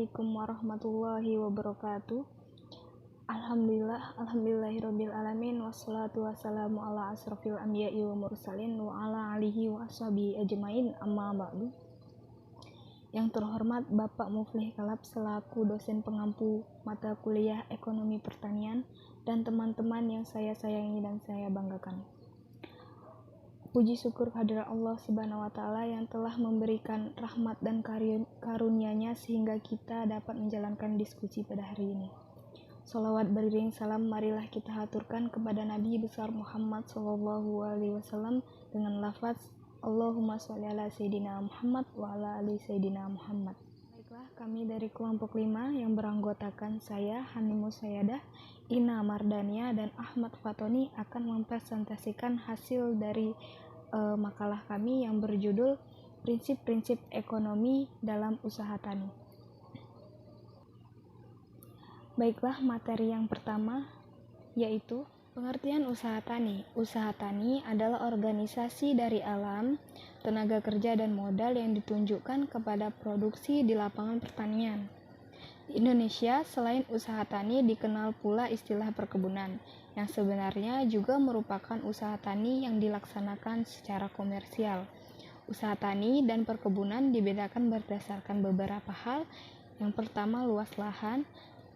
Assalamualaikum warahmatullahi wabarakatuh. Alhamdulillahirabbil alamin, wassalatu wassalamu ala asrofil anbiya'i wa mursalin wa ala alihi wa ashabihi ajmain, amma ba'du. Yang terhormat Bapak Muflih Kalab selaku dosen pengampu mata kuliah Ekonomi Pertanian dan teman-teman yang saya sayangi dan saya banggakan. Puji syukur kehadirat Allah Subhanahu wa Ta'ala yang telah memberikan rahmat dan karunia-Nya sehingga kita dapat menjalankan diskusi pada hari ini. Sholawat beriring salam marilah kita haturkan kepada Nabi besar Muhammad SAW dengan lafaz Allahumma sholli ala Sayyidina Muhammad wa ala ali Sayyidina Muhammad. Baiklah, kami dari kelompok 5 yang beranggotakan saya, Hanimus Sayadah, Ina Mardania, dan Ahmad Fatoni akan mempresentasikan hasil dari makalah kami yang berjudul Prinsip-prinsip Ekonomi dalam Usaha Tani. Baiklah, materi yang pertama yaitu pengertian usaha tani. Usaha tani adalah organisasi dari alam, tenaga kerja dan modal yang ditunjukkan kepada produksi di lapangan pertanian. Di Indonesia, selain usaha tani dikenal pula istilah perkebunan, yang sebenarnya juga merupakan usaha tani yang dilaksanakan secara komersial. Usaha tani dan perkebunan dibedakan berdasarkan beberapa hal. Yang pertama, luas lahan.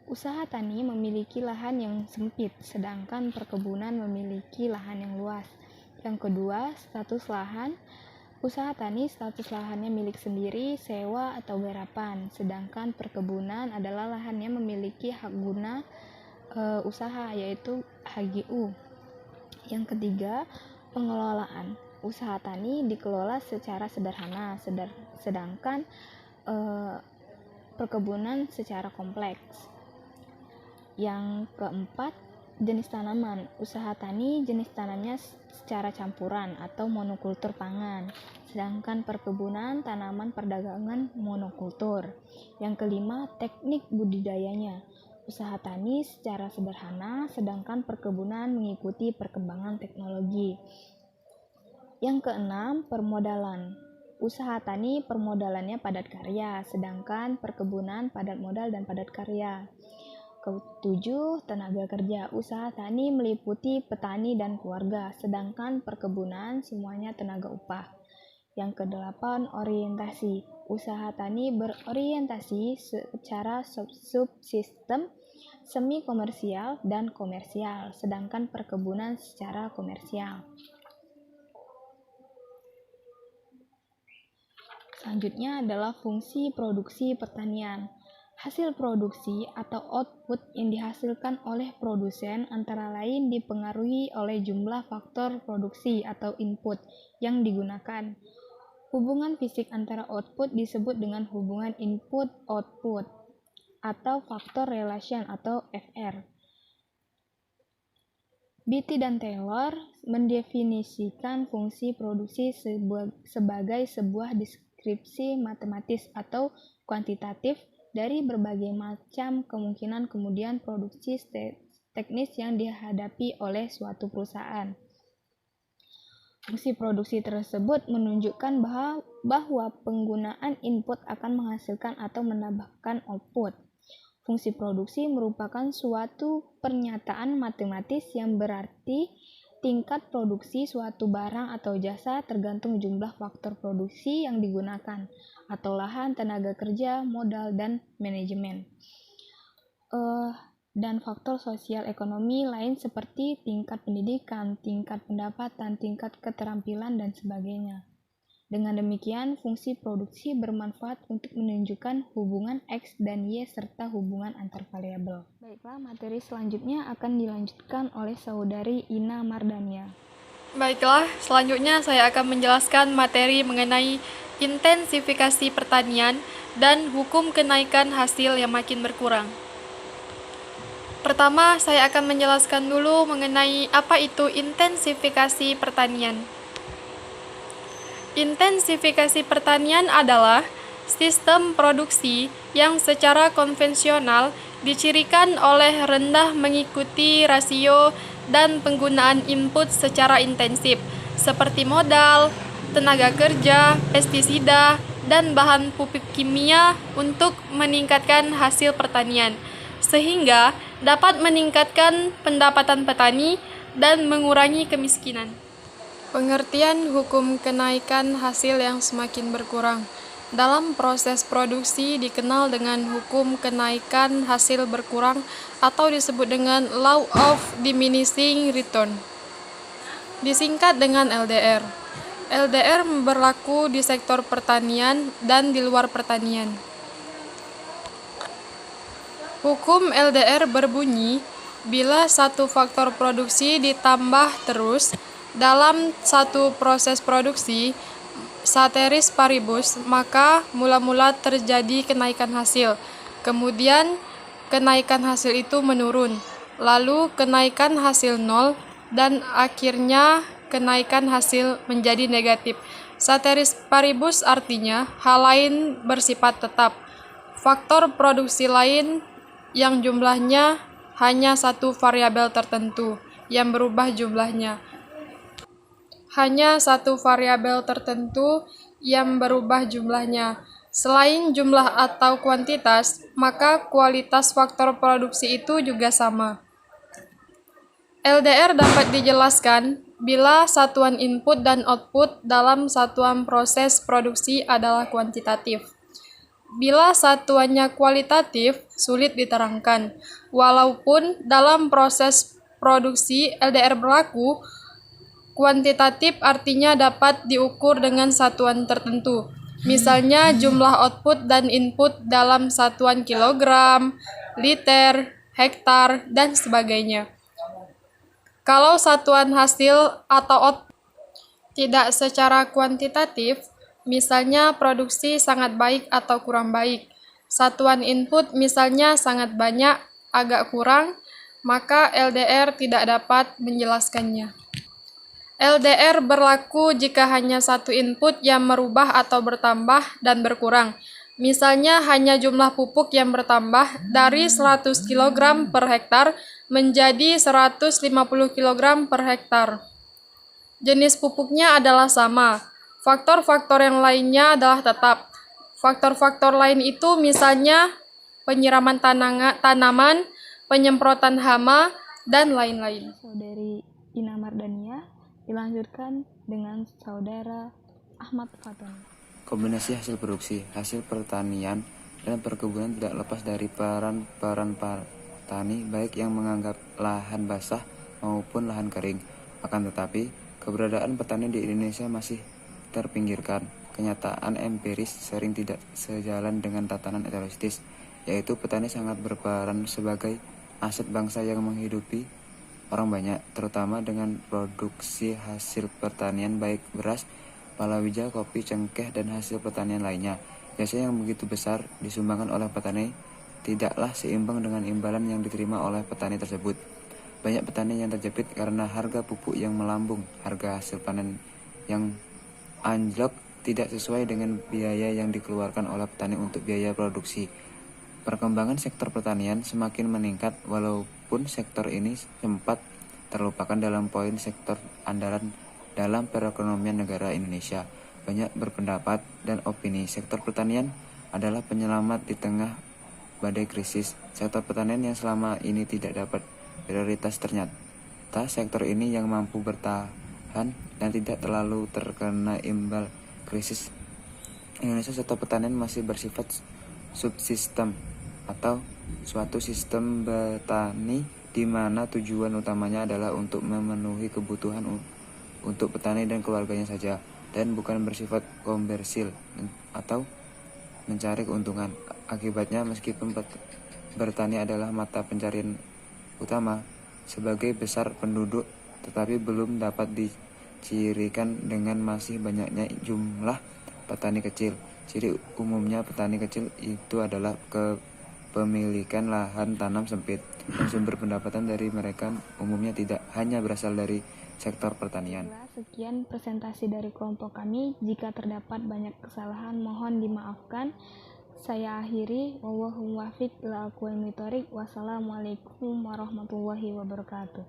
Usaha tani memiliki lahan yang sempit, sedangkan perkebunan memiliki lahan yang luas. Yang kedua, status lahan. Usaha tani status lahannya milik sendiri, sewa, atau garapan, sedangkan perkebunan adalah lahannya memiliki hak guna usaha, yaitu HGU. Yang ketiga, pengelolaan. Usaha tani dikelola secara sederhana, sedangkan perkebunan secara kompleks. Yang keempat, jenis tanaman. Usaha tani jenis tanamnya secara campuran atau monokultur pangan, sedangkan perkebunan tanaman perdagangan monokultur. Yang kelima, teknik budidayanya. Usaha tani secara sederhana, sedangkan perkebunan mengikuti perkembangan teknologi. Yang keenam, permodalan. Usaha tani permodalannya padat karya, sedangkan perkebunan padat modal dan padat karya. Ketujuh, tenaga kerja. Usaha tani meliputi petani dan keluarga, sedangkan perkebunan semuanya tenaga upah. Yang kedelapan, orientasi. Usaha tani berorientasi secara subsistem, semi komersial dan komersial, sedangkan perkebunan secara komersial. Selanjutnya adalah fungsi produksi pertanian. Hasil produksi atau output yang dihasilkan oleh produsen antara lain dipengaruhi oleh jumlah faktor produksi atau input yang digunakan. Hubungan fisik antara output disebut dengan hubungan input-output atau faktor relation atau FR. Beatty dan Taylor mendefinisikan fungsi produksi sebagai sebuah deskripsi matematis atau kuantitatif dari berbagai macam kemungkinan kemudian produksi teknis yang dihadapi oleh suatu perusahaan. Fungsi produksi tersebut menunjukkan bahwa penggunaan input akan menghasilkan atau menambahkan output. Fungsi produksi merupakan suatu pernyataan matematis yang berarti tingkat produksi suatu barang atau jasa tergantung jumlah faktor produksi yang digunakan, atau lahan, tenaga kerja, modal, dan manajemen. Dan faktor sosial ekonomi lain seperti tingkat pendidikan, tingkat pendapatan, tingkat keterampilan, dan sebagainya. Dengan demikian, fungsi produksi bermanfaat untuk menunjukkan hubungan X dan Y serta hubungan antar variabel. Baiklah, materi selanjutnya akan dilanjutkan oleh saudari Ina Mardania. Baiklah, selanjutnya saya akan menjelaskan materi mengenai intensifikasi pertanian dan hukum kenaikan hasil yang makin berkurang. Pertama, saya akan menjelaskan dulu mengenai apa itu intensifikasi pertanian. Intensifikasi pertanian adalah sistem produksi yang secara konvensional dicirikan oleh rendah mengikuti rasio dan penggunaan input secara intensif, seperti modal, tenaga kerja, pestisida, dan bahan pupuk kimia untuk meningkatkan hasil pertanian, sehingga dapat meningkatkan pendapatan petani dan mengurangi kemiskinan. Pengertian hukum kenaikan hasil yang semakin berkurang. Dalam proses produksi dikenal dengan hukum kenaikan hasil berkurang atau disebut dengan Law of Diminishing Return. Disingkat dengan LDR. LDR berlaku di sektor pertanian dan di luar pertanian. Hukum LDR berbunyi, bila satu faktor produksi ditambah terus dalam satu proses produksi, ceteris paribus, maka mula-mula terjadi kenaikan hasil. Kemudian kenaikan hasil itu menurun, lalu kenaikan hasil nol, dan akhirnya kenaikan hasil menjadi negatif. Ceteris paribus artinya hal lain bersifat tetap. Faktor produksi lain yang jumlahnya hanya satu variabel tertentu yang berubah jumlahnya. Hanya satu variabel tertentu yang berubah jumlahnya. Selain jumlah atau kuantitas, maka kualitas faktor produksi itu juga sama. LDR dapat dijelaskan bila satuan input dan output dalam satuan proses produksi adalah kuantitatif. Bila satuannya kualitatif, sulit diterangkan. Walaupun dalam proses produksi LDR berlaku, kuantitatif artinya dapat diukur dengan satuan tertentu. Misalnya jumlah output dan input dalam satuan kilogram, liter, hektar, dan sebagainya. Kalau satuan hasil atau output tidak secara kuantitatif, misalnya produksi sangat baik atau kurang baik, satuan input misalnya sangat banyak, agak kurang, maka LDR tidak dapat menjelaskannya. LDR berlaku jika hanya satu input yang merubah atau bertambah dan berkurang. Misalnya hanya jumlah pupuk yang bertambah dari 100 kg per hektar menjadi 150 kg per hektar. Jenis pupuknya adalah sama. Faktor-faktor yang lainnya adalah tetap. Faktor-faktor lain itu misalnya penyiraman tanaman, penyemprotan hama, dan lain-lain. Saudari Ina Mardania, dilanjutkan dengan Saudara Ahmad Fatoni. Kombinasi hasil produksi, hasil pertanian, dan perkebunan tidak lepas dari peran petani baik yang menganggap lahan basah maupun lahan kering. Akan tetapi, keberadaan petani di Indonesia masih terpinggirkan. Kenyataan empiris sering tidak sejalan dengan tatanan teoritis, yaitu petani sangat berperan sebagai aset bangsa yang menghidupi orang banyak, terutama dengan produksi hasil pertanian baik beras, palawija, kopi, cengkeh, dan hasil pertanian lainnya. Jasa yang begitu besar disumbangkan oleh petani tidaklah seimbang dengan imbalan yang diterima oleh petani tersebut. Banyak petani yang terjepit karena harga pupuk yang melambung, harga hasil panen yang anjlok tidak sesuai dengan biaya yang dikeluarkan oleh petani untuk biaya produksi. Perkembangan sektor pertanian semakin meningkat walaupun sektor ini sempat terlupakan dalam poin sektor andalan dalam perekonomian negara Indonesia. Banyak berpendapat dan opini sektor pertanian adalah penyelamat di tengah badai krisis. Sektor pertanian yang selama ini tidak dapat prioritas ternyata sektor ini yang mampu bertahan dan tidak terlalu terkena imbal krisis. Indonesia sektor pertanian masih bersifat subsistem atau suatu sistem bertani di mana tujuan utamanya adalah untuk memenuhi kebutuhan untuk petani dan keluarganya saja dan bukan bersifat komersil atau mencari keuntungan. Akibatnya meskipun bertani adalah mata pencarian utama sebagai besar penduduk, tetapi belum dapat dicirikan dengan masih banyaknya jumlah petani kecil. Ciri umumnya petani kecil itu adalah kepemilikan lahan tanam sempit dan sumber pendapatan dari mereka umumnya tidak hanya berasal dari sektor pertanian. Sekian presentasi dari kelompok kami. Jika terdapat banyak kesalahan mohon dimaafkan. Saya akhiri. Wallahul muwaffiq ila aqwamit thoriq. Wassalamualaikum warahmatullahi wabarakatuh.